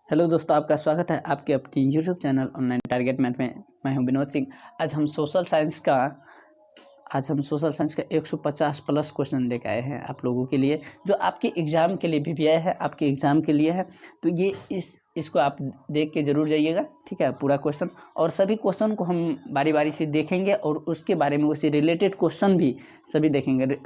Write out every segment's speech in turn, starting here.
Hello दोस्तों, आपका स्वागत है आपके अपने YouTube channel online target math में। मैं हूं विनोद सिंह। आज हम सोशल साइंस का 150 प्लस क्वेश्चन लेकर आए हैं आप लोगों के लिए, जो आपके एग्ज़ाम के लिए भी आया है, आपके एग्ज़ाम के लिए है। तो ये इसको आप देख के ज़रूर जाइएगा, ठीक है, पूरा क्वेश्चन। और सभी क्वेश्चन को हम बारी बारी से देखेंगे और उसके बारे में उससे रिलेटेड क्वेश्चन भी सभी देखेंगे।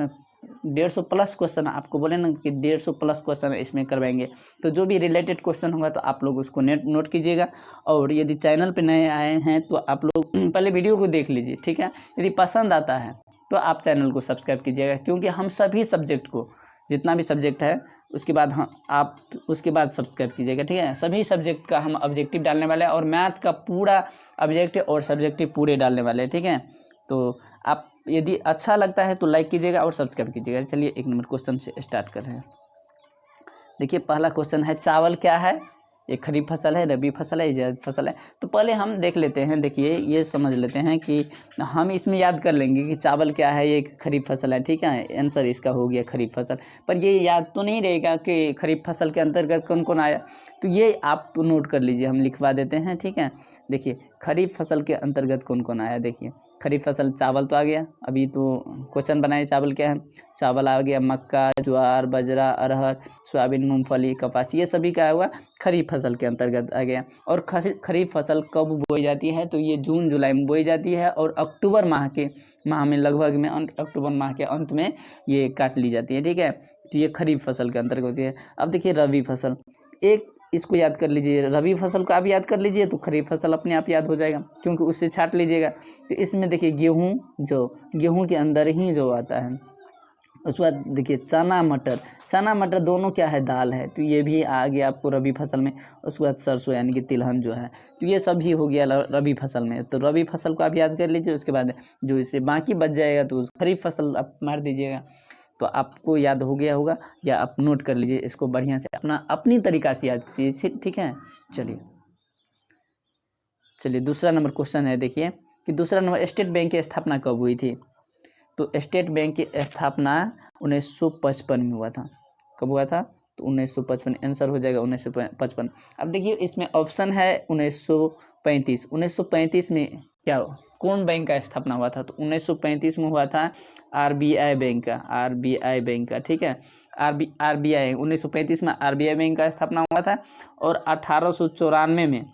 150 प्लस क्वेश्चन, आपको बोले ना कि 150 प्लस क्वेश्चन इसमें करवाएंगे। तो जो भी रिलेटेड क्वेश्चन होगा तो आप लोग उसको नोट कीजिएगा। और यदि चैनल पे नए आए हैं तो आप लोग पहले वीडियो को देख लीजिए, ठीक है। यदि पसंद आता है तो आप चैनल को सब्सक्राइब कीजिएगा, क्योंकि हम सभी सब्जेक्ट को, जितना भी सब्जेक्ट है उसके बाद आप उसके बाद सब्सक्राइब कीजिएगा, ठीक है। सभी सब्जेक्ट का हम ऑब्जेक्टिव डालने वाले हैं और मैथ का पूरा ऑब्जेक्टिव और सब्जेक्टिव पूरे डालने वाले हैं, ठीक है। तो आप यदि अच्छा लगता है तो लाइक कीजिएगा और सब्सक्राइब कीजिएगा। चलिए 1 नंबर क्वेश्चन से स्टार्ट कर रहे हैं। देखिए पहला क्वेश्चन है, चावल क्या है? ये खरीफ फसल है, रबी फसल है, जायद फसल है। तो पहले हम देख लेते हैं। देखिए ये समझ लेते हैं कि हम इसमें याद कर लेंगे कि चावल क्या है, ये खरीफ फसल है, ठीक है। आंसर इसका हो गया खरीफ फसल। पर ये याद तो नहीं रहेगा कि खरीफ फसल के अंतर्गत कौन कौन आया। तो ये आप नोट कर लीजिए, हम लिखवा देते हैं, ठीक है। देखिए खरीफ फसल के अंतर्गत कौन कौन आया। देखिए खरीफ फसल, चावल तो आ गया, अभी तो क्वेश्चन बनाए चावल क्या है। चावल आ गया, मक्का, ज्वार, बाजरा, अरहर, सोयाबीन, मूंगफली, कपास, ये सभी क्या हुआ, खरीफ फसल के अंतर्गत आ गया। और खरीफ फसल कब बोई जाती है? तो ये जून जुलाई में बोई जाती है और अक्टूबर माह में लगभग में अक्टूबर माह के अंत में ये काट ली जाती है, ठीक है। तो ये खरीफ फसल के अंतर्गत होती है। अब देखिए रबी फसल, एक इसको याद कर लीजिए, रबी फसल को आप याद कर लीजिए तो खरीफ फसल अपने आप याद हो जाएगा, क्योंकि उससे छाट लीजिएगा। तो इसमें देखिए गेहूँ के अंदर ही जो आता है। उसके बाद देखिए चना मटर दोनों क्या है, दाल है, तो ये भी आ गया आपको रबी फसल में। उसके बाद सरसों यानी कि तिलहन जो है, तो ये सब भी हो गया रबी फसल में। तो रबी फसल को आप याद कर लीजिए। उसके बाद जो इससे बाकी बच जाएगा तो खरीफ फसल आप मार दीजिएगा। तो आपको याद हो गया होगा, या आप नोट कर लीजिए इसको बढ़िया से, अपनी तरीका से याद कीजिए, ठीक है। चलिए दूसरा नंबर क्वेश्चन है। देखिए कि दूसरा नंबर, स्टेट बैंक की स्थापना कब हुई थी? तो स्टेट बैंक की स्थापना 1955 में हुआ था। कब हुआ था? तो 1955। आंसर हो जाएगा 1955। अब देखिए इसमें ऑप्शन है 1935। 1935 में क्या, कौन बैंक का स्थापना हुआ था? तो 1935 में हुआ था आरबीआई बैंक का, ठीक है। आरबीआई 1935 में आरबीआई बैंक का स्थापना हुआ था। और 1894 में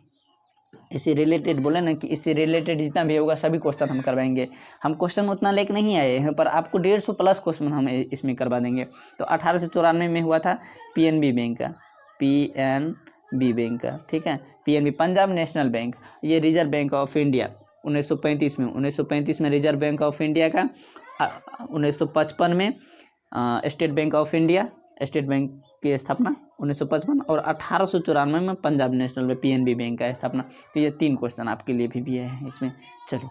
इससे रिलेटेड, बोले ना कि इससे रिलेटेड जितना भी होगा सभी क्वेश्चन हम करवाएंगे। हम क्वेश्चन उतना लेके नहीं आए हैं, पर आपको 150 प्लस क्वेश्चन हम इसमें करवा देंगे। तो 1894 में हुआ था पीएनबी बैंक का, ठीक है। पीएनबी पंजाब नेशनल बैंक, ये रिजर्व बैंक ऑफ इंडिया 1935 में रिजर्व बैंक ऑफ इंडिया का। 1955 में स्टेट बैंक की स्थापना 1955, और 1894 में पंजाब नेशनल में पीएनबी बैंक का स्थापना। तो ये 3 क्वेश्चन आपके लिए भी है इसमें। चलिए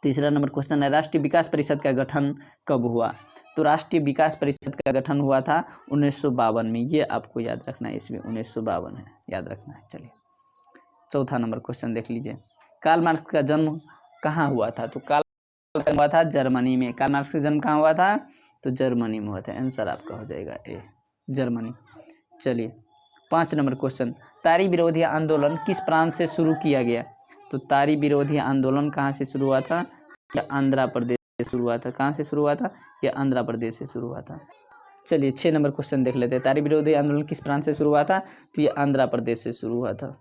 तीसरा नंबर क्वेश्चन है, राष्ट्रीय विकास परिषद का गठन कब हुआ? तो राष्ट्रीय विकास परिषद का गठन हुआ था 1952 में। ये आपको याद रखना है, इसमें 1952 है, याद रखना है। चलिए चौथा नंबर क्वेश्चन देख लीजिए, कार्ल मार्क्स का जन्म कहाँ हुआ था? तो कार्ल मार्क्स हुआ था जर्मनी में। कार्ल मार्क्स का जन्म कहाँ हुआ था? तो जर्मनी में हुआ था। आंसर आपका हो जाएगा ए, जर्मनी। चलिए 5 नंबर क्वेश्चन, तारी विरोधी आंदोलन किस प्रांत से शुरू किया गया? तो तारी विरोधी आंदोलन कहाँ से शुरू हुआ था? या आंध्र प्रदेश से शुरू हुआ था। कहाँ से शुरू हुआ था? या आंध्र प्रदेश से शुरू हुआ था। चलिए 6 नंबर क्वेश्चन देख लेते हैं, तारी विरोधी आंदोलन किस प्रांत से शुरू हुआ था? तो ये आंध्र प्रदेश से शुरू हुआ था।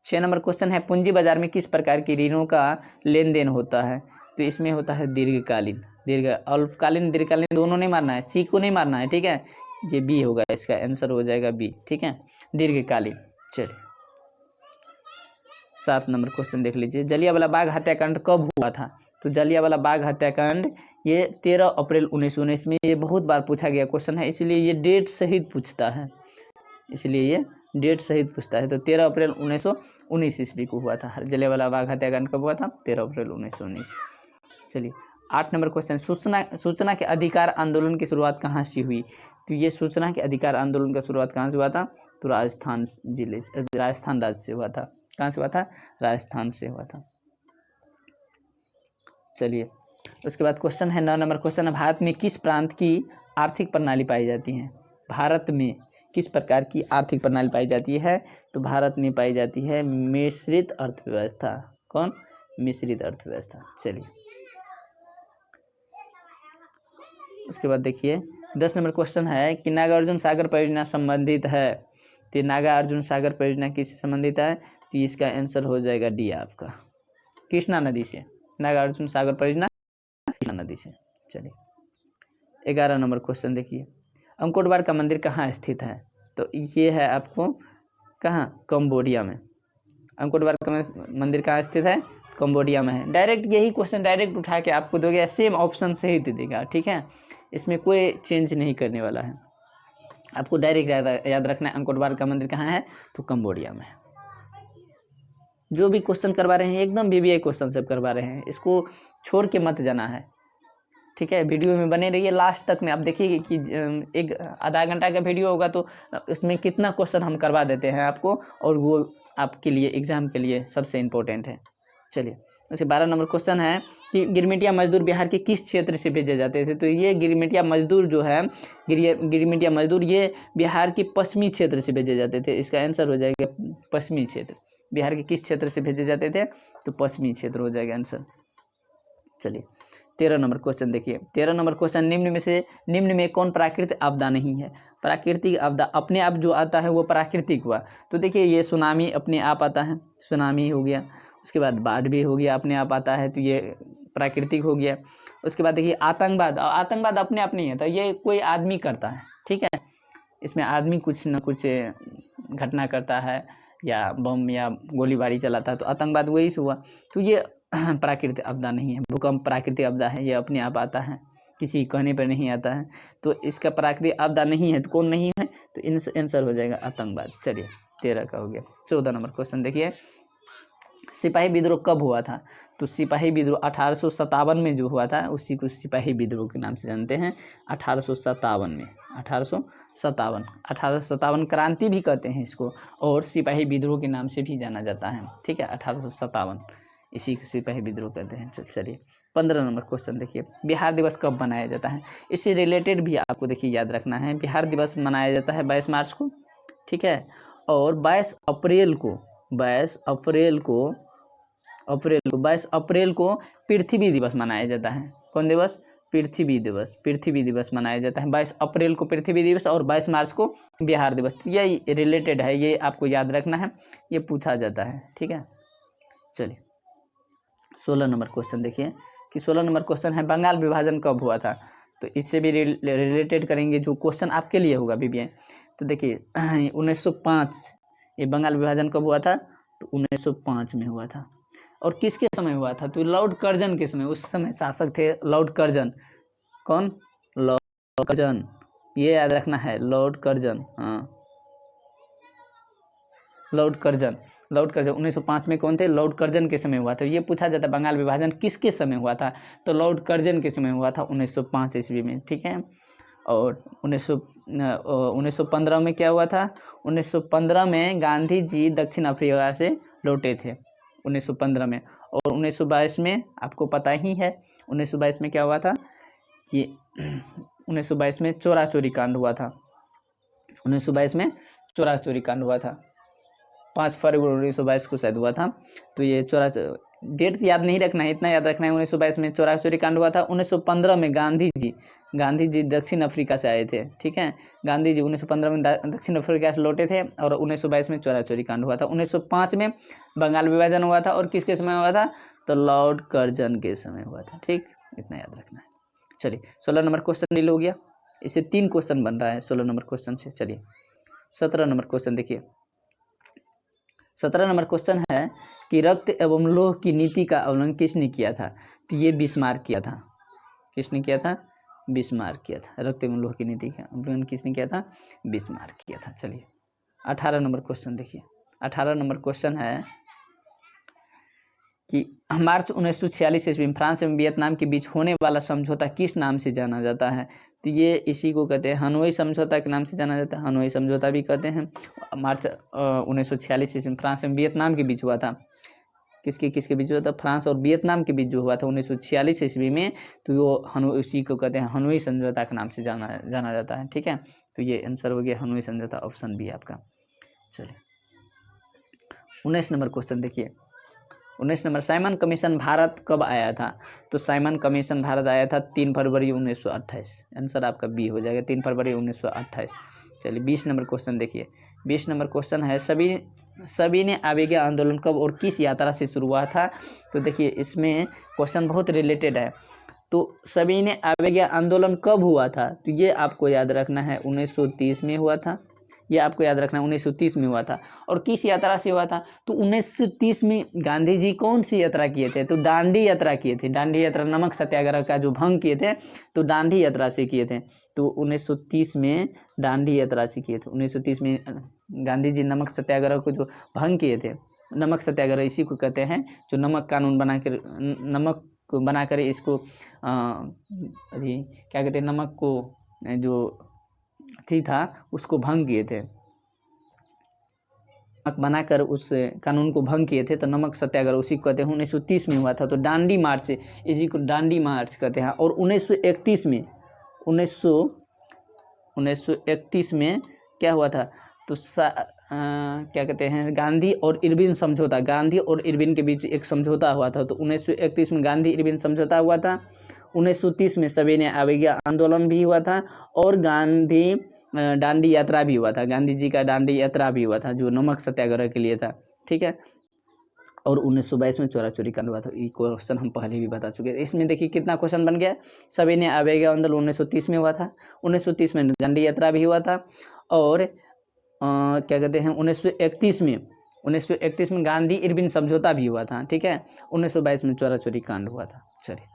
6 नंबर क्वेश्चन है, पूंजी बाजार में किस प्रकार की ऋणों का लेन देन होता है? तो इसमें होता है अल्पकालीन दीर्घकालीन दोनों नहीं मारना है, सी को नहीं मारना है, ठीक है। ये बी होगा, इसका आंसर हो जाएगा बी, ठीक है, दीर्घकालीन। चलिए 7 नंबर क्वेश्चन देख लीजिए, जलियांवाला बाग हत्याकांड कब हुआ था? तो जलियांवाला बाग हत्याकांड ये 13 अप्रैल 1919 में, ये बहुत बार पूछा गया क्वेश्चन है, इसलिए ये डेट सहित पूछता है, तो 13 अप्रैल 1919 ईस्वी को हुआ था। जलियांवाला बाग हत्याकांड कब हुआ था? 13 अप्रैल 1919। चलिए 8 नंबर क्वेश्चन, सूचना के अधिकार आंदोलन की शुरुआत कहाँ से हुई? तो ये सूचना के अधिकार आंदोलन का शुरुआत कहाँ से हुआ था? तो राजस्थान राज्य से हुआ था। कहाँ से हुआ था? राजस्थान से हुआ था। चलिए उसके बाद क्वेश्चन है 9 नंबर क्वेश्चन है, भारत में किस प्रांत की आर्थिक प्रणाली पाई जाती है? भारत में किस प्रकार की आर्थिक प्रणाली पाई जाती है? तो भारत में पाई जाती है मिश्रित अर्थव्यवस्था। कौन? मिश्रित अर्थव्यवस्था। चलिए उसके बाद देखिए 10 नंबर क्वेश्चन है कि नागार्जुन सागर परियोजना संबंधित है। तो नागार्जुन सागर परियोजना किससे संबंधित है? तो इसका आंसर हो जाएगा डी आपका, कृष्णा नदी से। नागार्जुन सागर परियोजना कृष्णा नदी से। चलिए 11 नंबर क्वेश्चन देखिए, अंकोटवार का मंदिर कहाँ स्थित है? तो ये है आपको कहाँ? कंबोडिया में। अंकोटवार का मंदिर कहाँ स्थित है? कंबोडिया में है। डायरेक्ट यही क्वेश्चन डायरेक्ट उठा के आपको दोगे, सेम ऑप्शन से ही दे देगा, ठीक है, इसमें कोई चेंज नहीं करने वाला है। आपको डायरेक्ट याद रखना है अंकोटवार का मंदिर कहाँ है? तो कंबोडिया में है। जो भी क्वेश्चन करवा रहे हैं एकदम बीबीआई क्वेश्चन सब करवा रहे हैं, इसको छोड़ के मत जाना है, ठीक है। वीडियो में बने रहिए लास्ट तक में। आप देखिए कि एक आधा घंटा का वीडियो होगा तो इसमें कितना क्वेश्चन हम करवा देते हैं आपको, और वो आपके लिए एग्जाम के लिए सबसे इम्पोर्टेंट है। चलिए उसके 12 नंबर क्वेश्चन है कि गिरमिटिया मजदूर बिहार के किस क्षेत्र से भेजे जाते थे? तो ये गिरमिटिया मजदूर जो है, गिरमिटिया मजदूर ये बिहार के पश्चिमी क्षेत्र से भेजे जाते थे। इसका आंसर हो जाएगा पश्चिमी क्षेत्र। बिहार के किस क्षेत्र से भेजे जाते थे? तो पश्चिमी क्षेत्र हो जाएगा आंसर। चलिए 13 नंबर क्वेश्चन देखिए, 13 नंबर क्वेश्चन, निम्न में कौन प्राकृतिक आपदा नहीं है? प्राकृतिक आपदा अपने आप जो आता है वो प्राकृतिक हुआ। तो देखिए ये सुनामी अपने आप आता है, सुनामी हो गया। उसके बाद बाढ़ भी हो गया, अपने आप आता है, तो ये प्राकृतिक हो गया। उसके बाद देखिए आतंकवाद अपने आप नहीं आता, ये कोई आदमी करता है, ठीक है। इसमें आदमी कुछ न कुछ घटना करता है, या बम या गोलीबारी चलाता है, तो आतंकवाद वही से हुआ। तो ये प्राकृतिक आपदा नहीं है। भूकंप प्राकृतिक आपदा है, ये अपने आप आता है, किसी कहने पर नहीं आता है। तो इसका प्राकृतिक आपदा नहीं है, तो कौन नहीं है? तो आंसर हो जाएगा आतंकवाद। चलिए 13 का हो गया। 14 नंबर क्वेश्चन देखिए, सिपाही विद्रोह कब हुआ था? तो सिपाही विद्रोह 1857 में जो हुआ था, उसी को सिपाही विद्रोह के नाम से जानते हैं। 1857 में, 1857 क्रांति भी कहते हैं इसको, और सिपाही विद्रोह के नाम से भी जाना जाता है, ठीक है। 1857 इसी को सिपाही विद्रोह कहते हैं। चलिए 15 नंबर क्वेश्चन देखिए, बिहार दिवस कब मनाया जाता है? इससे रिलेटेड भी आपको देखिए याद रखना है। बिहार दिवस मनाया जाता है 22 मार्च को, ठीक है। और 22 अप्रैल को पृथ्वी दिवस मनाया जाता है। कौन दिवस? पृथ्वी दिवस मनाया जाता है। 22 अप्रैल को पृथ्वी दिवस और 22 मार्च को बिहार दिवस। तो ये रिलेटेड है, ये आपको याद रखना है, ये पूछा जाता है, ठीक है। चलिए 16 नंबर क्वेश्चन देखिए कि 16 नंबर क्वेश्चन है, बंगाल विभाजन कब हुआ था? तो इससे भी रिलेटेड करेंगे, जो क्वेश्चन आपके लिए होगा बीबीआई। तो देखिए 1905, ये बंगाल विभाजन कब हुआ था? तो 1905 में हुआ था। और किसके समय हुआ था? तो लॉर्ड कर्जन के समय। उस समय शासक थे लॉर्ड कर्जन। कौन? लॉर्ड कर्जन, ये याद रखना है, लॉर्ड कर्जन। हाँ, लॉर्ड कर्जन 1905 में कौन थे? लॉर्ड कर्जन के समय हुआ था। ये पूछा जाता है बंगाल विभाजन किसके समय हुआ था? तो लॉर्ड कर्जन के समय हुआ था 1905 ईस्वी में, ठीक है। और 1915 में क्या हुआ था? 1915 में गांधी जी दक्षिण अफ्रीका से लौटे थे 1915 में। और 1922 में आपको पता ही है 1922 में क्या हुआ था कि 1922 में चोरा चोरी कांड हुआ था। 1922 में चोरा चोरी कांड हुआ था, 5 फरवरी 1922 को शायद हुआ था। तो ये डेट याद नहीं रखना है, इतना याद रखना है। 1922 में चोरा चोरी कांड हुआ था। 1915 में गांधी जी दक्षिण अफ्रीका से आए थे, ठीक है। गांधी जी 1915 में दक्षिण अफ्रीका से लौटे थे, और 1922 में चोरा चोरी कांड हुआ था। 1905 में बंगाल विभाजन हुआ था, और किसके समय हुआ था? तो लॉर्ड कर्जन के समय हुआ था, ठीक, इतना याद रखना है। चलिए 16 नंबर क्वेश्चन डील हो गया। इससे 3 क्वेश्चन बन रहा है 16 नंबर क्वेश्चन से। चलिए 17 नंबर क्वेश्चन देखिए, 17 नंबर क्वेश्चन है कि रक्त एवं लोह की नीति का अवलंबन किसने किया था? तो ये बिस्मार्क किया था। किसने किया था? बिस्मार्क किया था। रक्त एवं लोह की नीति का अवलंबन किसने किया था? बिस्मार्क किया था। चलिए 18 नंबर क्वेश्चन देखिए, 18 नंबर क्वेश्चन है कि मार्च 1946 ईस्वी में फ्रांस एवं वियतनाम के बीच होने वाला समझौता किस नाम से जाना जाता है? तो ये इसी को कहते हैं हनोई समझौता के नाम से जाना जाता है। हनोई समझौता भी कहते हैं। मार्च 1946 ईस्वी में फ्रांस एवं वियतनाम के बीच हुआ था। किसके बीच हुआ था? फ्रांस और वियतनाम के बीच जो हुआ था 1946 ईस्वी में, तो वो उसी को कहते हैं हनोई समझौता के नाम से जाना जाता है, ठीक है। तो ये आंसर हो गया हनोई समझौता, ऑप्शन बी आपका। चलिए 19 नंबर क्वेश्चन देखिए। 19 नंबर, साइमन कमीशन भारत कब आया था? तो साइमन कमीशन भारत आया था 3 फरवरी 1928। आंसर आपका बी हो जाएगा, 3 फरवरी 1928। चलिए 20 नंबर क्वेश्चन देखिए। 20 नंबर क्वेश्चन है, सभी ने आवेगी आंदोलन कब और किस यात्रा से शुरू हुआ था? तो देखिए इसमें क्वेश्चन बहुत रिलेटेड है। तो सभी ने आवेगी आंदोलन कब हुआ था? तो ये आपको याद रखना है 1930 में हुआ था। ये आपको याद रखना 1930 में हुआ था। और किस यात्रा से हुआ था? तो 1930 में गांधी जी कौन सी यात्रा किए थे? तो दांडी यात्रा किए थे। दांडी यात्रा नमक सत्याग्रह का जो भंग किए थे, तो दांडी यात्रा से किए थे। तो 1930 में दांडी यात्रा से किए थे। 1930 में गांधी जी नमक सत्याग्रह को जो भंग किए थे, नमक सत्याग्रह इसी को कहते हैं, जो नमक कानून बनाकर, नमक को बनाकर इसको अभी क्या कहते हैं, नमक को जो थी था उसको भंग किए थे, नमक बनाकर उस कानून को भंग किए थे, तो नमक सत्याग्रह उसी को कहते हैं। 1930 में हुआ था, तो दांडी मार्च, इसी को दांडी मार्च कहते हैं। और 1931 में 1931 में क्या हुआ था? तो क्या कहते हैं, गांधी और इरविन समझौता, गांधी और इरविन के बीच एक समझौता हुआ था। तो 1931 में गांधी इरविन समझौता हुआ था। 1930 में सविनय अवज्ञा आंदोलन भी हुआ था, और गांधी दांडी यात्रा भी हुआ था। गांधी जी का दांडी यात्रा भी हुआ था, जो नमक सत्याग्रह के लिए था, ठीक है। और 1922 में चोरा चोरी कांड हुआ था। ये क्वेश्चन हम पहले भी बता चुके हैं। इसमें देखिए कितना क्वेश्चन बन गया। सविनय अवज्ञा आंदोलन 1930 में हुआ था, 1930 में दांडी यात्रा भी हुआ था, और क्या कहते हैं 1931 में गांधी इरविन समझौता भी हुआ था, ठीक है। 1922 में चोरा चोरी कांड हुआ था। चलिए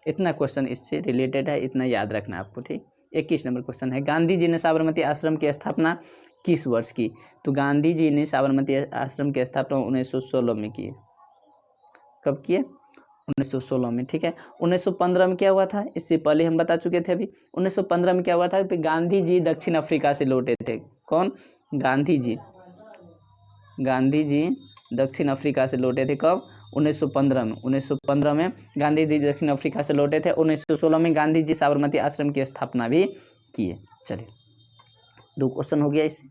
इतना क्वेश्चन इससे रिलेटेड है, इतना याद रखना है आपको, ठीक। 21 नंबर क्वेश्चन है, गांधी जी ने साबरमती आश्रम की स्थापना किस वर्ष की? तो गांधी जी ने साबरमती आश्रम की स्थापना 1916 में की। कब किए? 1916 में, ठीक है। 1915 में क्या हुआ था? इससे पहले हम बता चुके थे। अभी 1915 में क्या हुआ था? तो गांधी जी दक्षिण अफ्रीका से लौटे थे। कौन? गांधी जी दक्षिण अफ्रीका से लौटे थे। कब? 1915 में। 1915 में गांधी जी दक्षिण अफ्रीका से लौटे थे। 1916 में गांधी जी साबरमती आश्रम की स्थापना भी किए। चलिए 2 क्वेश्चन हो गया इससे।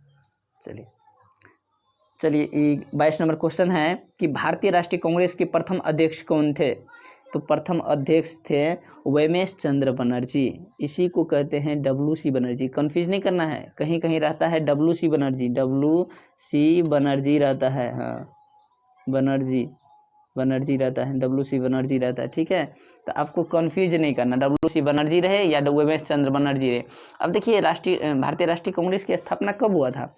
चलिए 22 नंबर क्वेश्चन है कि भारतीय राष्ट्रीय कांग्रेस के प्रथम अध्यक्ष कौन थे? तो प्रथम अध्यक्ष थे उमेश चंद्र बनर्जी। इसी को कहते हैं WC बनर्जी। कंफ्यूज नहीं करना है, कहीं कहीं रहता है WC बनर्जी, WC बनर्जी रहता है, हाँ बनर्जी रहता है, WC बनर्जी रहता है, ठीक है। तो आपको कंफ्यूज नहीं करना, WC बनर्जी रहे या उमेश चंद्र बनर्जी रहे। अब देखिए भारतीय राष्ट्रीय कांग्रेस की स्थापना कब हुआ था?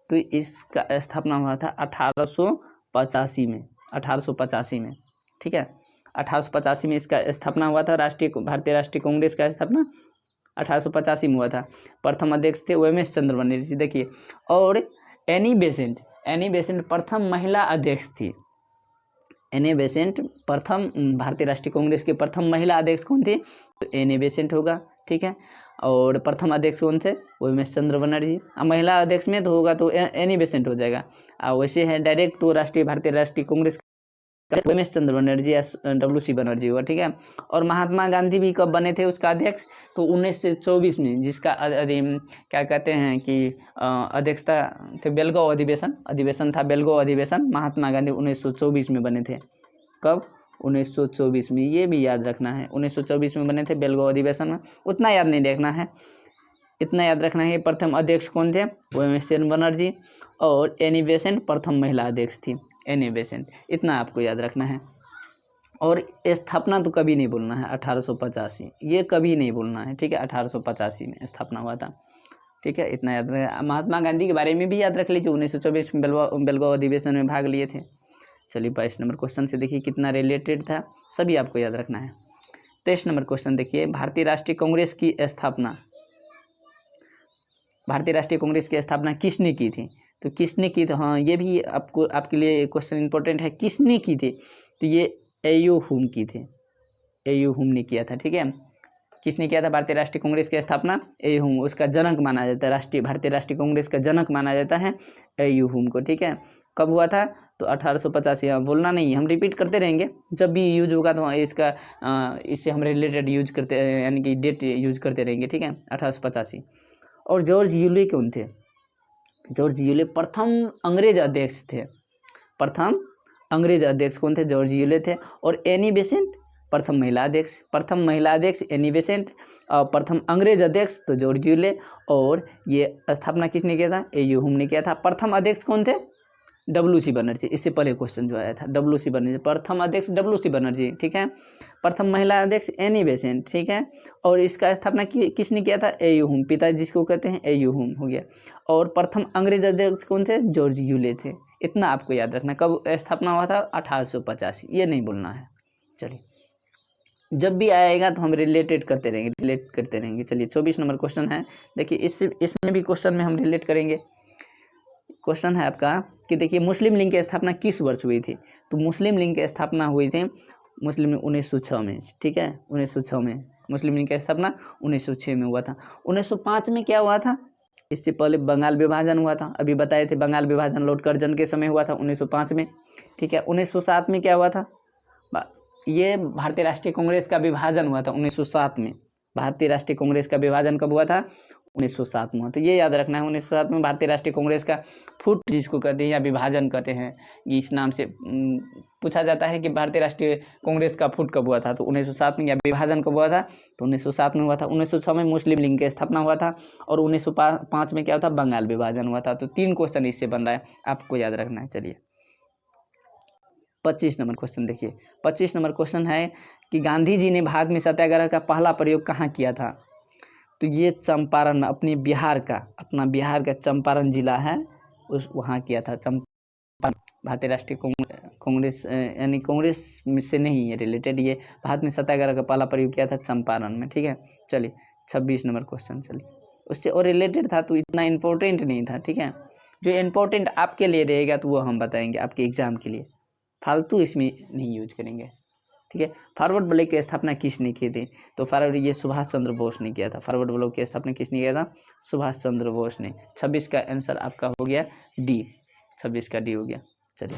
तो इसका स्थापना हुआ था 1885 में, 1885 में, ठीक है। 1885 में इसका स्थापना हुआ था। भारतीय राष्ट्रीय कांग्रेस का स्थापना 1885 में हुआ था। प्रथम अध्यक्ष थे उमेश चंद्र बनर्जी, देखिए। और एनी बेसेंट प्रथम महिला अध्यक्ष थी। एनी बेसेंट प्रथम, भारतीय राष्ट्रीय कांग्रेस के प्रथम महिला अध्यक्ष कौन थी? तो एनी बेसेंट होगा, ठीक है। और प्रथम अध्यक्ष कौन थे? उमेश चंद्र बनर्जी। अब महिला अध्यक्ष में तो होगा तो एनी बेसेंट हो जाएगा। वैसे है डायरेक्ट तो भारतीय राष्ट्रीय कांग्रेस उमेश चंद्र बनर्जी या WC बनर्जी हुआ, ठीक है। और महात्मा गांधी भी कब बने थे उसका अध्यक्ष? तो 1924 में, जिसका क्या कहते हैं कि अध्यक्षता थे बेलगांव अधिवेशन था, बेलगांव अधिवेशन। महात्मा गांधी 1924 में बने थे। कब? 1924 में। ये भी याद रखना है, 1924 में बने थे बेलगांव अधिवेशन में। उतना याद नहीं रखना है, इतना याद रखना है। प्रथम अध्यक्ष कौन थे? उमेश चंद्र बनर्जी। और एनी बेसेंट प्रथम महिला अध्यक्ष थी, एनी बेसेंट। इतना आपको याद रखना है। और स्थापना तो कभी नहीं बोलना है, 1885, ये कभी नहीं बोलना है, ठीक है। 1885 में स्थापना हुआ था, ठीक है। इतना याद रखना। महात्मा गांधी के बारे में भी याद रख लीजिए, 1924 में बेलगांव अधिवेशन में भाग लिए थे। चलिए 22 नंबर क्वेश्चन से देखिए कितना रिलेटेड था, सभी आपको याद रखना है। 23 नंबर क्वेश्चन देखिए, भारतीय राष्ट्रीय कांग्रेस की स्थापना किसने की थी? तो किसने की थी? हाँ, ये भी आपके लिए क्वेश्चन इंपॉर्टेंट है। किसने की थी? तो ये AU हुम की थी, AU हुम ने किया था, ठीक है। किसने किया था भारतीय राष्ट्रीय कांग्रेस की स्थापना? AU हुम, उसका जनक माना जाता है। भारतीय राष्ट्रीय कांग्रेस का जनक माना जाता है AU हुम को, ठीक है। कब हुआ था? तो 1885। यहाँ बोलना नहीं, हम रिपीट करते रहेंगे, जब भी यूज होगा तो इससे हम रिलेटेड यूज करते, यानी कि डेट यूज करते रहेंगे, ठीक है। 1885। और जॉर्ज यूले कौन थे? जॉर्ज यूले प्रथम अंग्रेज अध्यक्ष थे। प्रथम अंग्रेज अध्यक्ष कौन थे? जॉर्ज यूले थे। और एनी बेसेंट प्रथम महिला अध्यक्ष। प्रथम महिला अध्यक्ष एनी बेसेंट और प्रथम अंग्रेज अध्यक्ष तो जॉर्ज यूले। और ये स्थापना किसने किया था? ए.यू. हुम ने किया था। प्रथम अध्यक्ष कौन थे? डब्ल्यू.सी. बनर्जी। इससे पहले क्वेश्चन जो आया था डब्ल्यू.सी. बनर्जी। प्रथम अध्यक्ष डब्ल्यू.सी. बनर्जी, ठीक है। प्रथम महिला अध्यक्ष एनी बेसेंट, ठीक है। और इसका स्थापना किसने किया था? ए.यू. हुम, पिता जिसको कहते हैं ए.यू. हुम हो गया। और प्रथम अंग्रेज अध्यक्ष कौन थे? जॉर्ज यूले थे। इतना आपको याद रखना। कब स्थापना हुआ था? 1885। ये नहीं बोलना है। चलिए, जब भी आएगा तो हम रिलेट करते रहेंगे। चलिए 24 नंबर क्वेश्चन है। देखिए इसमें भी क्वेश्चन में हम रिलेट करेंगे। क्वेश्चन है आपका कि देखिए मुस्लिम लीग की स्थापना किस वर्ष हुई थी? तो मुस्लिम लीग की स्थापना हुई थी मुस्लिम 1906 में, ठीक है। 1906 में मुस्लिम लीग की स्थापना 1906 में हुआ था। 1905 में क्या हुआ था? इससे पहले बंगाल विभाजन हुआ था। अभी बताए थे बंगाल विभाजन लॉर्ड कर्जन के समय हुआ था 1905 में, ठीक है। 1907 में क्या हुआ था? ये भारतीय राष्ट्रीय कांग्रेस का विभाजन हुआ था 1907 में। भारतीय राष्ट्रीय कांग्रेस का विभाजन कब हुआ था? 1907 में। तो ये याद रखना है 1907 में भारतीय राष्ट्रीय कांग्रेस का फुट जिसको कहते हैं या विभाजन कहते हैं, इस नाम से पूछा जाता है कि भारतीय राष्ट्रीय कांग्रेस का फुट कब हुआ था? तो 1907 में। या विभाजन कब हुआ था? तो 1907 में हुआ था। 1906 में मुस्लिम लीग की स्थापना हुआ था। और 1905 में क्या हुआ था? बंगाल विभाजन हुआ था। तो 3 क्वेश्चन इससे बन रहा है, आपको याद रखना है। चलिए 25 नंबर क्वेश्चन देखिए। 25 नंबर क्वेश्चन है कि गांधी जी ने भारत में सत्याग्रह का पहला प्रयोग कहाँ किया था? तो ये चंपारण में, अपने बिहार का चंपारण जिला है, उस वहाँ किया था। चंपारण भारतीय राष्ट्रीय कांग्रेस यानी कांग्रेस से नहीं है रिलेटेड, ये भारत में सत्याग्रह का पहला प्रयोग किया था चंपारण में, ठीक है। चलिए 26 नंबर क्वेश्चन, चलिए उससे और रिलेटेड था तो इतना इम्पोर्टेंट नहीं था, ठीक है। जो इम्पोर्टेंट आपके लिए रहेगा तो वो हम बताएंगे आपके एग्जाम के लिए, फालतू इसमें नहीं यूज करेंगे, ठीक है। फॉरवर्ड ब्लॉक की स्थापना किसने की थी? तो फॉरवर्ड ये सुभाष चंद्र बोस ने किया था। फॉरवर्ड ब्लॉक की स्थापना किसने किया था? सुभाष चंद्र बोस ने। 26 का आंसर आपका हो गया डी। 26 का डी हो गया। चलिए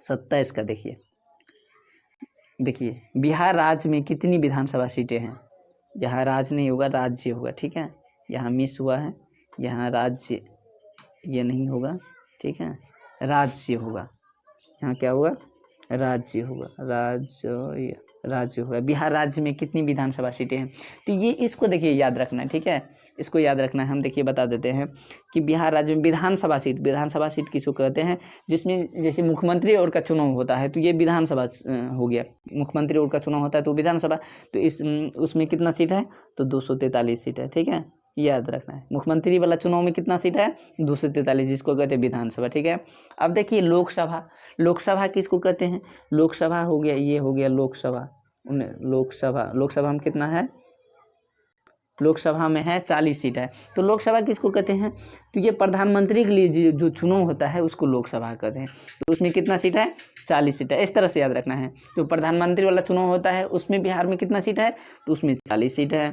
27 का देखिए बिहार राज्य में कितनी विधानसभा सीटें हैं? यहाँ राज्य नहीं होगा, राज्य होगा, ठीक है। यहाँ मिस हुआ है, यहाँ राज्य ये नहीं होगा, ठीक है, राज्य होगा। यहाँ क्या होगा? राज्य होगा, राज्य होगा। बिहार राज्य में कितनी विधानसभा सीटें हैं? तो ये इसको देखिए याद रखना है, ठीक है, इसको याद रखना है। हम देखिए बता देते हैं कि बिहार राज्य में विधानसभा सीट किसको कहते हैं? जिसमें जैसे मुख्यमंत्री और का चुनाव होता है तो ये विधानसभा हो गया। मुख्यमंत्री और का चुनाव होता है तो विधानसभा, तो उसमें कितना सीट है? तो 243 सीट है, ठीक है, याद रखना है। मुख्यमंत्री वाला चुनाव में कितना सीट है? 243, जिसको कहते हैं विधानसभा, ठीक है। अब देखिए लोकसभा किसको कहते हैं? लोकसभा हो गया, ये हो गया लोकसभा में कितना है? लोकसभा में है 40 सीट है। तो लोकसभा किसको कहते हैं? तो ये प्रधानमंत्री के लिए जो चुनाव होता है उसको लोकसभा कहते हैं। तो उसमें कितना सीट है? 40 सीट है। इस तरह से याद रखना है। जो प्रधानमंत्री वाला चुनाव होता है उसमें बिहार में कितना सीट है? तो उसमें 40 सीट है,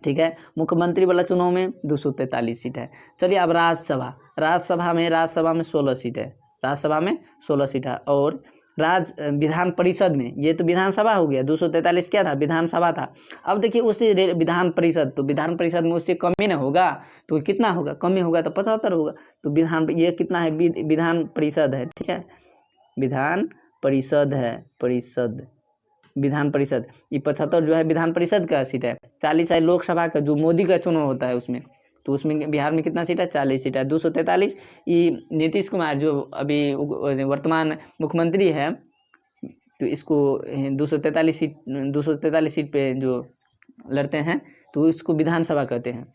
ठीक है। मुख्यमंत्री वाला चुनाव में 243 सीट है। चलिए अब राज्यसभा में 16 सीट है। राज्यसभा में 16 सीट है। और विधान परिषद में, ये तो विधानसभा हो गया, 243 क्या था? विधानसभा था। अब देखिए उसी विधान परिषद में उससे कम ही ना होगा तो कितना होगा? कम ही होगा तो 75 होगा। तो ये कितना है? विधान परिषद है, ठीक है, विधान परिषद है, विधान परिषद। ये 75 जो है विधान परिषद का सीट है। 40 है लोकसभा का, जो मोदी का चुनाव होता है उसमें, तो उसमें बिहार में कितना सीट है? 40 सीट है। 243 ये नीतीश कुमार जो अभी वर्तमान मुख्यमंत्री है, तो इसको 243 सीट पे जो लड़ते हैं तो इसको विधानसभा कहते हैं।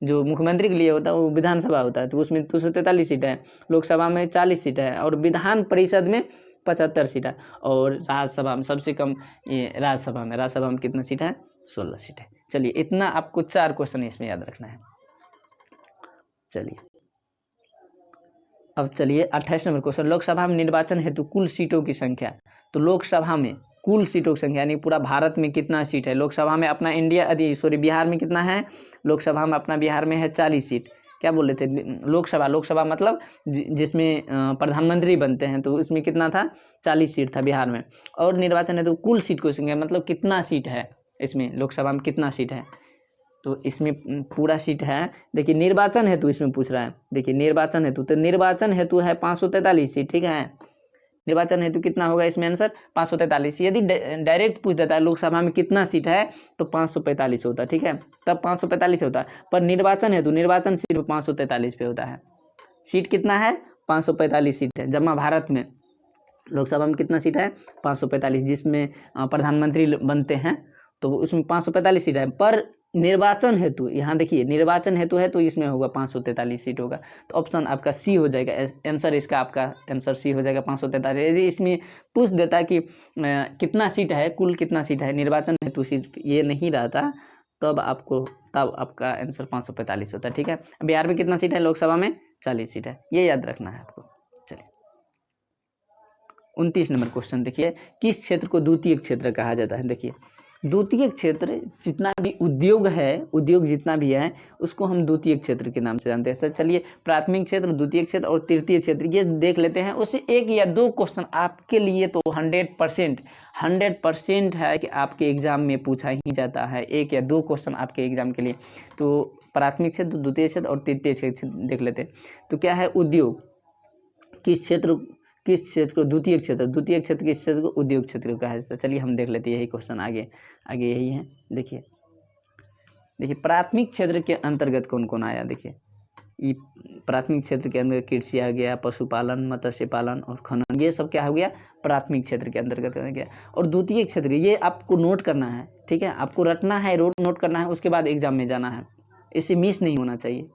जो मुख्यमंत्री के लिए होता है वो विधानसभा होता है। तो उसमें 243 सीट है, लोकसभा में 40 सीट है और विधान परिषद में 75 सीट है। और राज्यसभा में सबसे कम, ये राज्यसभा में कितना सीट है? 16 सीट है। चलिए इतना आपको 4 क्वेश्चन इसमें याद रखना है। चलिए अब चलिए 28 नंबर क्वेश्चन, लोकसभा में निर्वाचन हेतु कुल सीटों की संख्या। तो लोकसभा में कुल सीटों की संख्या यानी पूरा भारत में कितना सीट है? लोकसभा में अपना बिहार में कितना है? लोकसभा में अपना बिहार में है 40 सीट। क्या बोल रहे थे? लोकसभा मतलब जिसमें प्रधानमंत्री बनते हैं, तो उसमें कितना था? 40 सीट था बिहार में। और निर्वाचन हेतु कुल सीट की संख्या मतलब कितना सीट है इसमें, लोकसभा में कितना सीट है? तो इसमें पूरा सीट है। देखिए निर्वाचन हेतु इसमें पूछ रहा है, देखिए निर्वाचन हेतु, तो निर्वाचन हेतु है 543 सीट, ठीक है। निर्वाचन हेतु कितना होगा इसमें आंसर 543। यदि डायरेक्ट पूछ देता है लोकसभा में कितना सीट है तो 545 होता है, ठीक है, तब 545 होता है। पर निर्वाचन हेतु निर्वाचन सिर्फ 543 पे होता है। सीट कितना है 545 सीट है। जमा भारत में लोकसभा में कितना सीट है 545, जिसमें प्रधानमंत्री बनते हैं, तो उसमें 545 सीट है। पर निर्वाचन हेतु, यहाँ देखिए निर्वाचन हेतु है तो इसमें होगा 543 सीट होगा। तो ऑप्शन आपका सी हो जाएगा, आंसर इसका आपका आंसर सी हो जाएगा 543। यदि इसमें पूछ देता कि कितना सीट है, कुल कितना सीट है निर्वाचन हेतु, सिर्फ ये नहीं रहता, तब आपका आंसर 545 होता है, ठीक है। बिहार में कितना सीट है लोकसभा में 40 सीट है, ये याद रखना है आपको। चलिए 29 नंबर क्वेश्चन देखिए, किस क्षेत्र को द्वितीय क्षेत्र कहा जाता है। देखिए द्वितीय क्षेत्र जितना भी उद्योग है, उद्योग जितना भी है उसको हम द्वितीय क्षेत्र के नाम से जानते हैं। सर चलिए प्राथमिक क्षेत्र, द्वितीय क्षेत्र और तृतीय क्षेत्र ये देख लेते हैं। उससे एक या दो क्वेश्चन आपके लिए तो 100% है कि आपके एग्जाम में पूछा ही जाता है, एक या दो क्वेश्चन आपके एग्जाम के लिए। तो प्राथमिक क्षेत्र, द्वितीय क्षेत्र और तृतीय क्षेत्र देख लेते हैं। तो क्या है उद्योग, किस क्षेत्र को द्वितीय क्षेत्र किस क्षेत्र को उद्योग क्षेत्र कहा है। चलिए हम देख लेते हैं, यही क्वेश्चन आगे यही है। देखिए प्राथमिक क्षेत्र के अंतर्गत कौन कौन आया। देखिए ये प्राथमिक क्षेत्र के अंदर कृषि आ गया, पशुपालन, मत्स्य पालन और खनन, ये सब क्या हो गया प्राथमिक क्षेत्र के अंतर्गत आ गया। और द्वितीय क्षेत्र ये आपको नोट करना है, ठीक है, आपको रटना है, नोट करना है, उसके बाद एग्जाम में जाना है, इसे मिस नहीं होना चाहिए।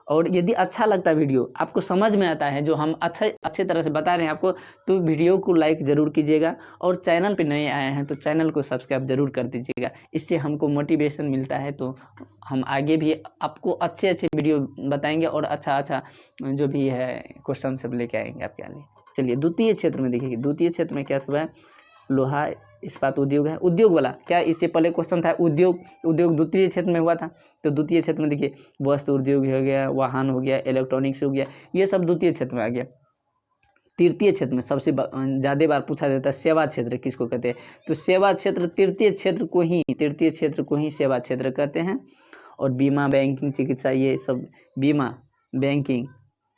और यदि अच्छा लगता है वीडियो, आपको समझ में आता है जो हम अच्छे तरह से बता रहे हैं आपको, तो वीडियो को लाइक ज़रूर कीजिएगा। और चैनल पे नए आए हैं तो चैनल को सब्सक्राइब जरूर कर दीजिएगा, इससे हमको मोटिवेशन मिलता है। तो हम आगे भी आपको अच्छे वीडियो बताएंगे और अच्छा जो भी है क्वेश्चन सब लेके आएंगे आपके लिए। चलिए द्वितीय क्षेत्र में देखिए, द्वितीय क्षेत्र में क्या सब है, लोहा इस्पात उद्योग है। उद्योग वाला क्या, इससे पहले क्वेश्चन था उद्योग द्वितीय क्षेत्र में हुआ था। तो द्वितीय क्षेत्र में देखिए वस्त्र उद्योग हो गया, वाहन हो गया, इलेक्ट्रॉनिक्स हो गया, ये सब द्वितीय क्षेत्र में आ गया। तृतीय क्षेत्र में सबसे ज़्यादा बार पूछा जाता है सेवा क्षेत्र किसको कहते हैं। तो सेवा क्षेत्र तृतीय क्षेत्र को ही सेवा क्षेत्र कहते हैं। और बीमा, बैंकिंग, चिकित्सा, ये सब बीमा, बैंकिंग,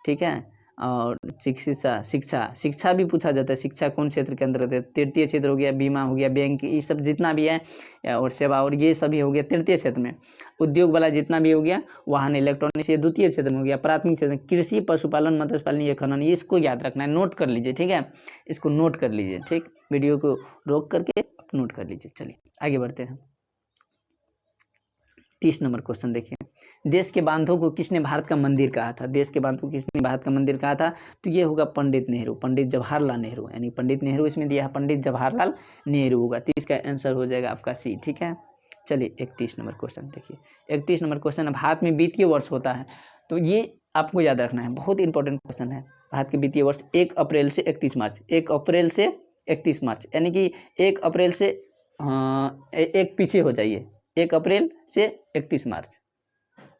ठीक है, और शिक्षा भी पूछा जाता है। शिक्षा कौन क्षेत्र के अंदर है, तृतीय क्षेत्र हो गया। बीमा हो गया, बैंक, ये सब जितना भी है, और सेवा, और ये सभी हो गया तृतीय क्षेत्र में। उद्योग वाला जितना भी हो गया, वाहन, इलेक्ट्रॉनिक्स, ये द्वितीय क्षेत्र में हो गया। प्राथमिक क्षेत्र में कृषि, पशुपालन, मत्स्य पालन, ये खनन, ये इसको याद रखना है, नोट कर लीजिए, ठीक है, इसको नोट कर लीजिए, ठीक, वीडियो को रोक करके नोट कर लीजिए। चलिए आगे बढ़ते हैं। 30 नंबर क्वेश्चन देखिए, देश के बांधों को किसने भारत का मंदिर कहा था। देश के बांधों को किसने भारत का मंदिर कहा था। तो ये होगा पंडित नेहरू, पंडित जवाहरलाल नेहरू, यानी पंडित नेहरू इसमें दिया है, पंडित जवाहरलाल नेहरू होगा। तो इसका आंसर हो जाएगा आपका सी, ठीक है। चलिए 31 नंबर क्वेश्चन देखिए, 31 नंबर क्वेश्चन है, भारत में वित्तीय वर्ष होता है। तो ये आपको याद रखना है, बहुत इंपॉर्टेंट क्वेश्चन है। भारत के वित्तीय वर्ष 1 अप्रैल से 31 मार्च, 1 अप्रैल से 31 मार्च, यानी कि 1 अप्रैल से एक पीछे हो जाइए, 1 अप्रैल से 31 मार्च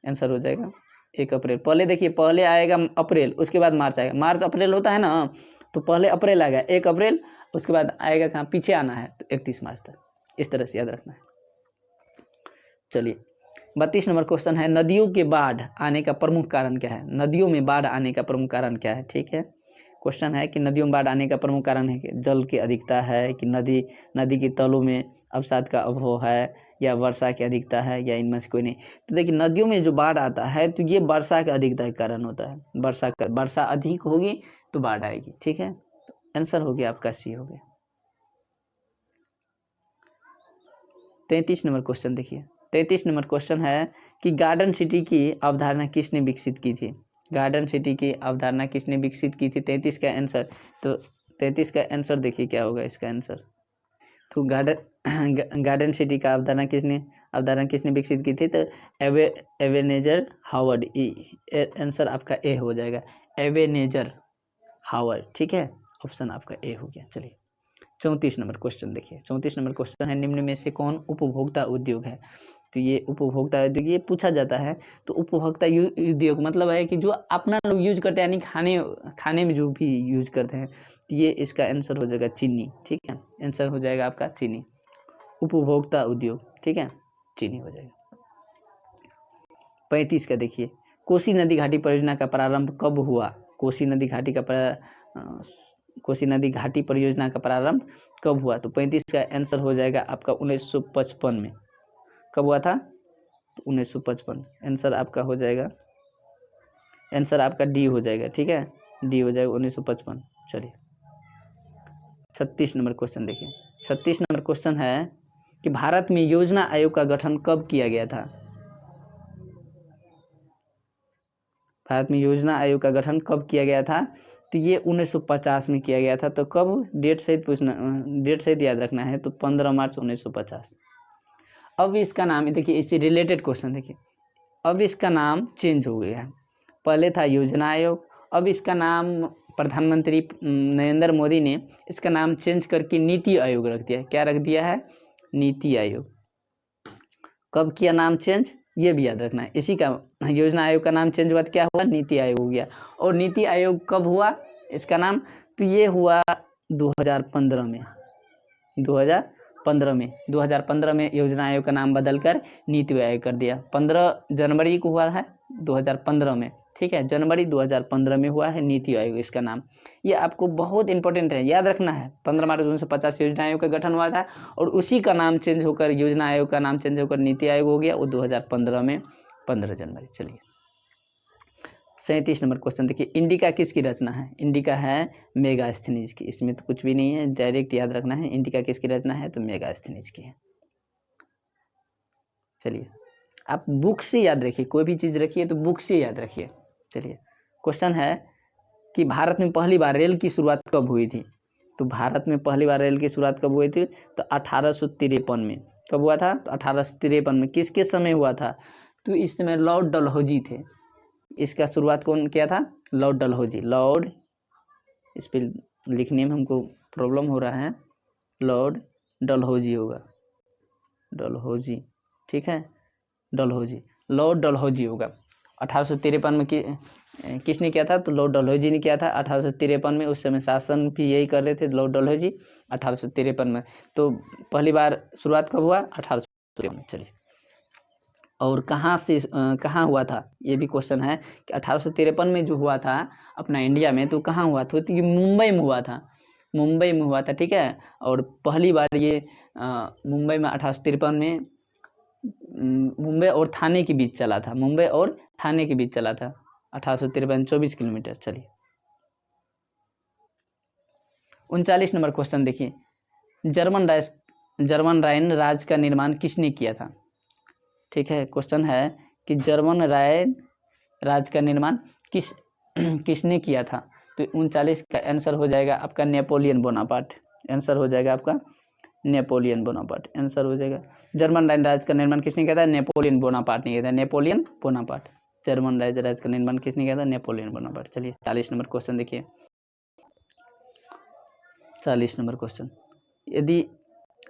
आंसर हो जाएगा 1 अप्रैल। पहले देखिए, पहले आएगा अप्रैल, उसके बाद मार्च आएगा, मार्च अप्रैल होता है ना, तो पहले अप्रैल आएगा 1 अप्रैल, उसके बाद आएगा कहाँ, पीछे आना है तो 31 मार्च तक, इस तरह से याद रखना है। चलिए 32 नंबर क्वेश्चन है, नदियों के बाढ़ आने का प्रमुख कारण क्या है। नदियों में बाढ़ आने का प्रमुख कारण क्या है, ठीक है। क्वेश्चन है कि नदियों में बाढ़ आने का प्रमुख कारण है कि जल की अधिकता है, कि नदी के तलों में अवसाद का अभाव है, या वर्षा की अधिकता है, या इनमें से कोई नहीं। तो देखिए नदियों में जो बाढ़ आता है तो ये वर्षा की अधिकता के कारण होता है, वर्षा अधिक होगी तो बाढ़ आएगी, ठीक है। आंसर हो गया आपका सी हो गया। 33 नंबर क्वेश्चन देखिए, 33 नंबर क्वेश्चन है कि गार्डन सिटी की अवधारणा किसने विकसित की थी। गार्डन सिटी की अवधारणा किसने विकसित की थी, 33 का आंसर। तो 33 का आंसर देखिए क्या होगा इसका आंसर। तो गार्डन सिटी का अवधारणा किसने विकसित की थी। तो एवेनेजर हावर्ड, आंसर आपका ए हो जाएगा, एवेनेजर हावर्ड, ठीक है, ऑप्शन आपका ए हो गया। चलिए 34 नंबर क्वेश्चन देखिए, 34 नंबर क्वेश्चन है, निम्न में से कौन उपभोक्ता उद्योग है। तो ये उपभोक्ता उद्योग ये पूछा जाता है। तो उपभोक्ता उद्योग मतलब है कि जो अपना लोग यूज करते हैं, यानी खाने में जो भी यूज करते हैं। तो ये इसका आंसर हो जाएगा चीनी, ठीक है, आंसर हो जाएगा आपका चीनी, उपभोक्ता उद्योग, ठीक है, चीनी हो जाएगा। 35 का देखिए, कोसी नदी घाटी परियोजना का प्रारंभ कब हुआ? कोसी नदी घाटी परियोजना का प्रारंभ कब हुआ? तो 35 का आंसर हो जाएगा आपका 1955 में। कब हुआ था? तो 1955। आंसर आपका हो जाएगा, आंसर आपका डी हो जाएगा, ठीक है, डी हो जाएगा 1955। चलिए 36 नंबर क्वेश्चन देखिए। 36 नंबर क्वेश्चन है कि भारत में योजना आयोग का गठन कब किया गया था? भारत में योजना आयोग का गठन कब किया गया था? तो ये 1950 में किया गया था। तो कब? डेट सहित पूछना, डेट सहित याद रखना है। तो 15 मार्च 1950। अब इसका नाम देखिए, इससे रिलेटेड क्वेश्चन देखिए, अब इसका नाम चेंज हो गया है। पहले था योजना आयोग, अब इसका नाम प्रधानमंत्री नरेंद्र मोदी ने इसका नाम चेंज करके नीति आयोग रख दिया है। क्या रख दिया है? नीति आयोग। कब किया नाम चेंज? ये भी याद रखना है। इसी का योजना आयोग का नाम चेंज हुआ तो क्या हुआ? नीति आयोग हो गया। और नीति आयोग कब हुआ इसका नाम? तो ये हुआ 2015 में। 2015 में योजना आयोग का नाम बदलकर नीति आयोग कर दिया। 15 जनवरी को हुआ है 2015 में, ठीक है, जनवरी 2015 में हुआ है नीति आयोग इसका नाम। ये आपको बहुत इंपॉर्टेंट है, याद रखना है। 15 मार्च 1950 योजना आयोग का गठन हुआ था और उसी का नाम चेंज होकर, योजना आयोग का नाम चेंज होकर नीति आयोग हो गया, वो 2015 में 15 जनवरी। चलिए 37 नंबर क्वेश्चन देखिए, इंडिका किसकी रचना है? इंडिका है मेगास्थनीज की। इसमें तो कुछ भी नहीं है, डायरेक्ट याद रखना है। इंडिका किसकी रचना है? तो मेगास्थनीज की है। चलिए आप बुक से याद रखिए, कोई भी चीज़ रखिए तो बुक से याद रखिए। चलिए क्वेश्चन है कि भारत में पहली बार रेल की शुरुआत कब हुई थी? तो भारत में पहली बार रेल की शुरुआत कब हुई थी? तो 1853 में। कब हुआ था? तो 1853 में। किसके समय हुआ था? तो इस समय लॉर्ड डलहौजी थे। इसका शुरुआत कौन किया था? लॉर्ड डलहौजी। लॉर्ड, इस पर लिखने में हमको प्रॉब्लम हो रहा है, लॉर्ड डलहौजी होगा, डलहौजी, ठीक है, डलहौजी, लॉर्ड डलहौजी होगा। 1853 में किसने किया था? तो लॉर्ड डलहौजी ने किया था 1853 में। उस समय शासन भी यही कर रहे थे लॉर्ड डलहौजी 1853 में। तो पहली बार शुरुआत कब हुआ? 1853 में। चलिए और कहाँ से कहाँ हुआ था, ये भी क्वेश्चन है कि 1853 में जो हुआ था अपना इंडिया में, तो कहाँ हुआ था? तो ये मुंबई में हुआ था, मुंबई में हुआ था, ठीक है। और पहली बार ये मुंबई में 1853 में मुंबई और थाने के बीच चला था, मुंबई और थाने के बीच चला था 1853, 24 किलोमीटर। चलिए 39 नंबर क्वेश्चन देखिए, जर्मन राइन राज्य का निर्माण किसने किया था? ठीक है, क्वेश्चन है कि जर्मन राइन राज्य का निर्माण किसने किया था? तो 39 का आंसर हो जाएगा आपका नेपोलियन बोनापार्ट। आंसर हो जाएगा आपका नेपोलियन बोनापार्ट, आंसर हो जाएगा। जर्मन राइन राज्य का निर्माण किसने किया था? नेपोलियन बोनापार्ट ने किया था, नेपोलियन बोनापार्ट। जर्मन राज्य का निर्माण किसने किया था? Napoleon Bonaparte. चलिए 40 नंबर क्वेश्चन देखिए, 40 नंबर क्वेश्चन, यदि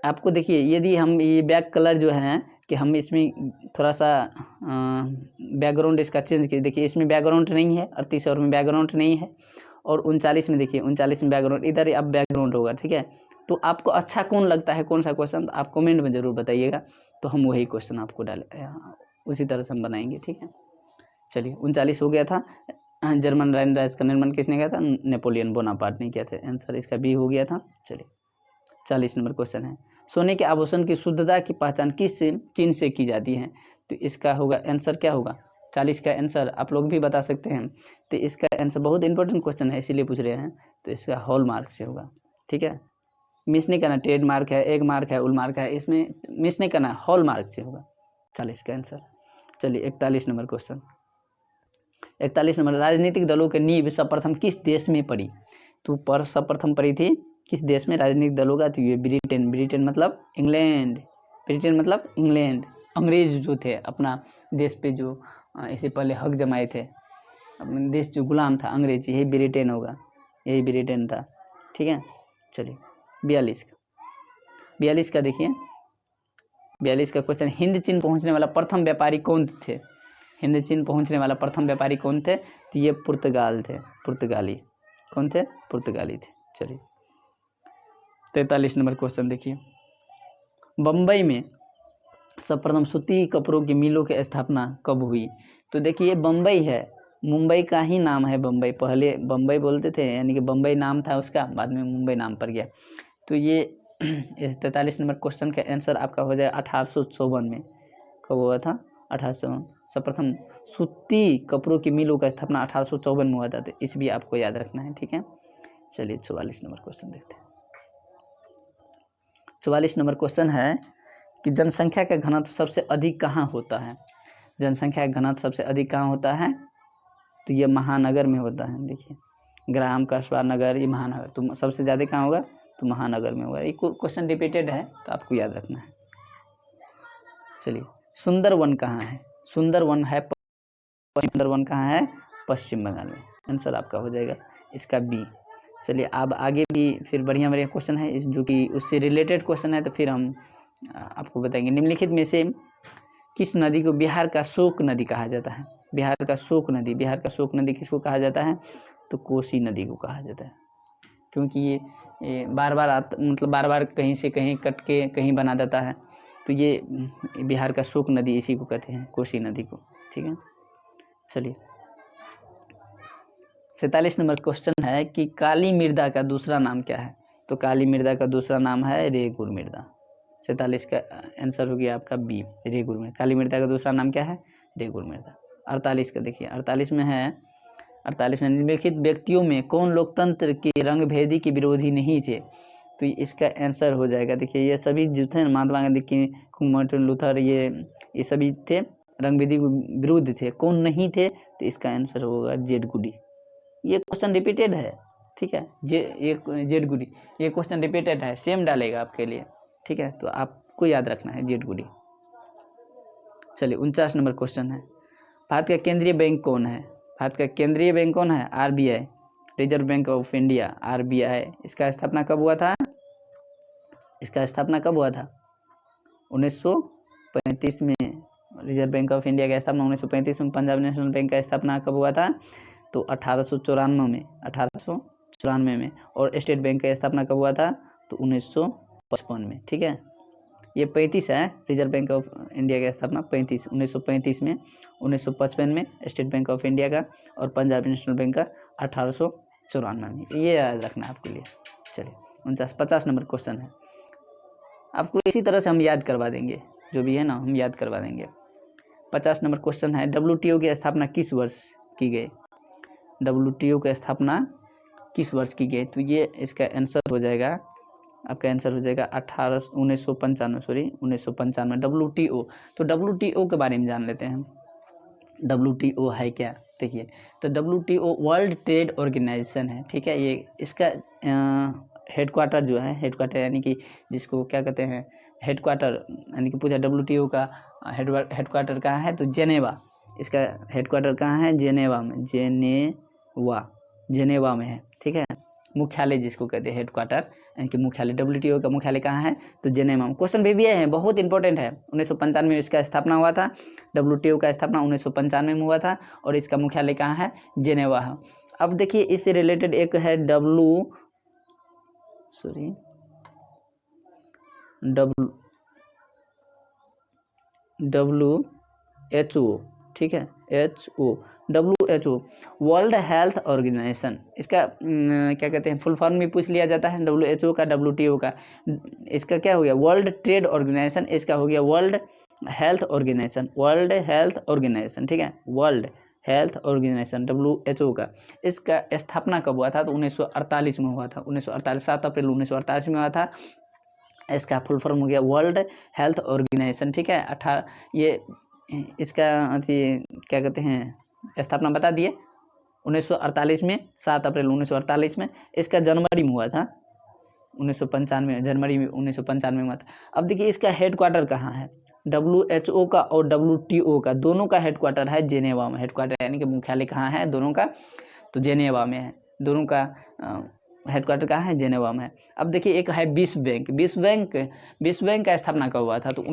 आपको देखिए, यदि हम ये बैक कलर जो है कि हम इसमें थोड़ा सा बैकग्राउंड इसका चेंज किए, देखिए इसमें बैकग्राउंड नहीं है, 38 और में बैकग्राउंड नहीं है, और 39 में देखिए 39 में बैकग्राउंड, इधर अब बैकग्राउंड होगा, ठीक है। तो आपको अच्छा कौन लगता है, कौन सा क्वेश्चन, आप कमेंट में ज़रूर बताइएगा, तो हम वही क्वेश्चन आपको उसी तरह से हम बनाएंगे, ठीक है। चलिए 39 हो गया था। जर्मन राइन राज्य का निर्माण किसने किया था? नेपोलियन बोनापार्ट ने किया था, आंसर इसका बी हो गया था। चलिए 40 नंबर क्वेश्चन है, सोने के आभूषण की शुद्धता की पहचान किस चिन्ह से की जाती है? तो इसका होगा आंसर क्या होगा? 40 का आंसर आप लोग भी बता सकते हैं। तो इसका आंसर बहुत इंपॉर्टेंट क्वेश्चन है, इसीलिए पूछ रहे हैं, तो इसका हॉल मार्क से होगा, ठीक है। मिस नहीं करना, ट्रेड मार्क है, एक मार्क है, उल मार्क है, इसमें मिस नहीं करना, हॉल मार्क से होगा 40 का आंसर। चलिए 41 नंबर क्वेश्चन, 41 नंबर, राजनीतिक दलों की नींव सर्वप्रथम किस देश में पड़ी? तो पर सर्वप्रथम पड़ी थी किस देश में राजनीतिक दलों का? तो ये ब्रिटेन, ब्रिटेन मतलब इंग्लैंड, ब्रिटेन मतलब इंग्लैंड। अंग्रेज जो थे अपना देश पे जो इससे पहले हक जमाए थे, अपना देश जो गुलाम था अंग्रेज, यही ब्रिटेन होगा, यही ब्रिटेन था, ठीक है। चलिए 42 का देखिए, 42 का क्वेश्चन, हिंद चीन पहुंचने वाला प्रथम व्यापारी कौन थे? हिंद चीन पहुंचने वाला प्रथम व्यापारी कौन थे? तो ये पुर्तगाल थे, पुर्तगाली। कौन थे? पुर्तगाली थे। चलिए 43 नंबर क्वेश्चन देखिए, बम्बई में सर्वप्रथम सूती कपड़ों की मिलों की स्थापना कब हुई? तो देखिए बम्बई है, मुंबई का ही नाम है बम्बई, पहले बम्बई बोलते थे, यानी कि बम्बई नाम था उसका, बाद में मुंबई नाम पड़ गया। तो ये 43 नंबर क्वेश्चन का आंसर आपका हो जाए 1854 में। कब हुआ था? 1854। सर्वप्रथम सूती कपड़ों की मिलों का स्थापना 1854 में हुआ था, तो इस भी आपको याद रखना है, ठीक है। चलिए 44 नंबर क्वेश्चन देखते हैं। 44 नंबर क्वेश्चन है कि जनसंख्या का घनत्व सबसे अधिक कहाँ होता है? जनसंख्या का घनत्व सबसे अधिक कहाँ होता है? तो ये महानगर में होता है। देखिए ग्राम, कस्बा, नगर, ये महानगर, तो सबसे ज़्यादा कहाँ होगा? तो महानगर में होगा। ये क्वेश्चन रिपीटेड है तो आपको याद रखना है। चलिए सुंदरवन कहाँ है? सुंदरवन है सुंदरवन कहाँ है? पश्चिम बंगाल में। आंसर आपका हो जाएगा इसका बी। चलिए अब आगे भी फिर बढ़िया बढ़िया क्वेश्चन है इस जो कि उससे रिलेटेड क्वेश्चन है, तो फिर हम आपको बताएंगे। निम्नलिखित में से किस नदी को बिहार का शोक नदी कहा जाता है? बिहार का शोक नदी, बिहार का शोक नदी किसको कहा जाता है? तो कोसी नदी को कहा जाता है, क्योंकि ये बार बार मतलब बार बार कहीं से कहीं कट के कहीं बना देता है, तो ये बिहार का शोक नदी इसी को कहते हैं, कोसी नदी को, ठीक है। चलिए 47 नंबर क्वेश्चन है कि काली मृदा का दूसरा नाम क्या है? तो काली मृदा का दूसरा नाम है रेगुर मृदा। 47 का आंसर हो गया आपका बी, रेगुर मृदा। काली मृदा का दूसरा नाम क्या है? रेगुर मृदा। 48 का देखिए, 48 में है, 48 में निम्नलिखित व्यक्तियों में कौन लोकतंत्र के रंगभेदी के विरोधी नहीं थे? तो इसका आंसर हो जाएगा, देखिए ये सभी जो थे महात्मा गांधी की, मार्टिन लूथर, ये सभी थे रंगभेदी के विरुद्ध थे। कौन नहीं थे? तो इसका आंसर होगा जेड गुडी। ये क्वेश्चन रिपीटेड है, ठीक है। जेड गुडी, ये क्वेश्चन रिपीटेड है, सेम डालेगा आपके लिए, ठीक है, तो आपको याद रखना है जेड गुडी। चलिए 49 नंबर क्वेश्चन है, भारत का केंद्रीय बैंक कौन है? भारत का केंद्रीय बैंक कौन है? RBI, reserve bank of India, RBI. इसका स्थापना कब हुआ था? इसका स्थापना कब हुआ था? 1935 में। रिजर्व बैंक ऑफ इंडिया का स्थापना 1935 में। पंजाब नेशनल बैंक का स्थापना कब हुआ था? तो 1894 में, 1894 में। और स्टेट बैंक का स्थापना कब हुआ था? तो 1955 में, ठीक है। ये 35 है, रिजर्व बैंक ऑफ इंडिया की स्थापना 1935 में, 1955 में स्टेट बैंक ऑफ इंडिया का, और पंजाब नेशनल बैंक का 1894 में। ये याद रखना है आपके लिए। चलिए 50 नंबर क्वेश्चन है, आपको इसी तरह से हम याद करवा देंगे, जो भी है ना हम याद करवा देंगे। 50 नंबर क्वेश्चन है, WTO की स्थापना किस वर्ष की गई? WTO की स्थापना किस वर्ष की गई? तो ये इसका आंसर हो जाएगा, आपका आंसर हो जाएगा 1995 WTO। तो WTO के बारे में जान लेते हैं। WTO है क्या? देखिए तो WTO वर्ल्ड ट्रेड ऑर्गेनाइजेशन है, ठीक है। ये इसका हेडक्वार्टर जो है, हेडक्वार्टर यानी कि जिसको क्या कहते हैं हेडक्वार्टर, यानी कि पूछा WTO का हेडक्वार्टर कहाँ है? तो जेनेवा। इसका हेडक्वार्टर कहाँ है? जेनेवा में, जेनेवा में है, ठीक है। मुख्यालय जिसको कहते हैं हेडक्वार्टर, यानी कि मुख्यालय, WTO का मुख्यालय कहाँ है? तो जेनेवा में। क्वेश्चन भी है, बहुत इंपॉर्टेंट है। 1995 में इसका स्थापना हुआ था, WTO का स्थापना 1995 में हुआ था, और इसका मुख्यालय कहाँ है? जेनेवा है। अब देखिए इससे रिलेटेड एक है WHO, ठीक है, WHO वर्ल्ड हेल्थ ऑर्गेनाइजेशन। इसका क्या कहते हैं फुल फॉर्म में पूछ लिया जाता है, WHO का, WTO का। इसका क्या हो गया? World trade organisation. इसका हो गया world health organisation, world health organisation, ठीक है, वर्ल्ड हेल्थ ऑर्गेनाइजेशन WHO का। इसका स्थापना कब हुआ था? तो 1948 में हुआ था, 1948, 7 अप्रैल 1948 में हुआ था। इसका फुल फॉर्म हो गया वर्ल्ड हेल्थ ऑर्गेनाइजेशन, ठीक है। ये इसका अभी क्या कहते हैं स्थापना बता दिए 1948 में, 7 अप्रैल 1948 में। इसका जनवरी में हुआ था 1995, जनवरी में 1995 में हुआ था। अब देखिए इसका हेडक्वार्टर कहाँ है? WHO का और WTO का दोनों का हेडक्वार्टर है जेनेवा में। हेडक्वार्टर यानी कि मुख्यालय कहाँ है दोनों का? तो जेनेवा में है। दोनों का हेडक्वार्टर कहाँ है? जेनेवा में है। अब देखिए एक है विश्व बैंक। विश्व बैंक का स्थापना कब हुआ था? तो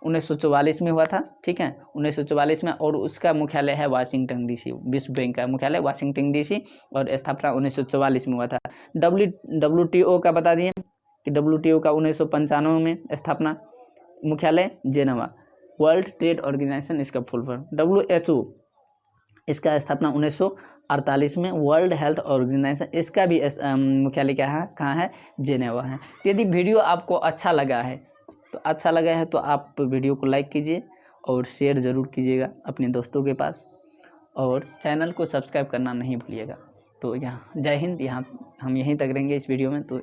1944 में हुआ था, ठीक है, 1944 में। और उसका मुख्यालय है वाशिंगटन DC। विश्व बैंक का मुख्यालय वाशिंगटन DC, और स्थापना 1944 में हुआ था। WTO का बता दिए कि WTO का 1995 में स्थापना। मुख्यालय जेनेवा। वर्ल्ड ट्रेड ऑर्गेनाइजेशन इसका फुल फॉर्म। WHO इसका स्थापना 1948 में। वर्ल्ड हेल्थ ऑर्गेनाइजेशन इसका भी मुख्यालय क्या है, कहाँ है, जेनेवा है। तो यदि वीडियो आपको अच्छा लगा है तो आप वीडियो को लाइक कीजिए और शेयर ज़रूर कीजिएगा अपने दोस्तों के पास, और चैनल को सब्सक्राइब करना नहीं भूलिएगा। तो यहाँ जय हिंद। यहाँ हम यहीं तक रहेंगे इस वीडियो में। तो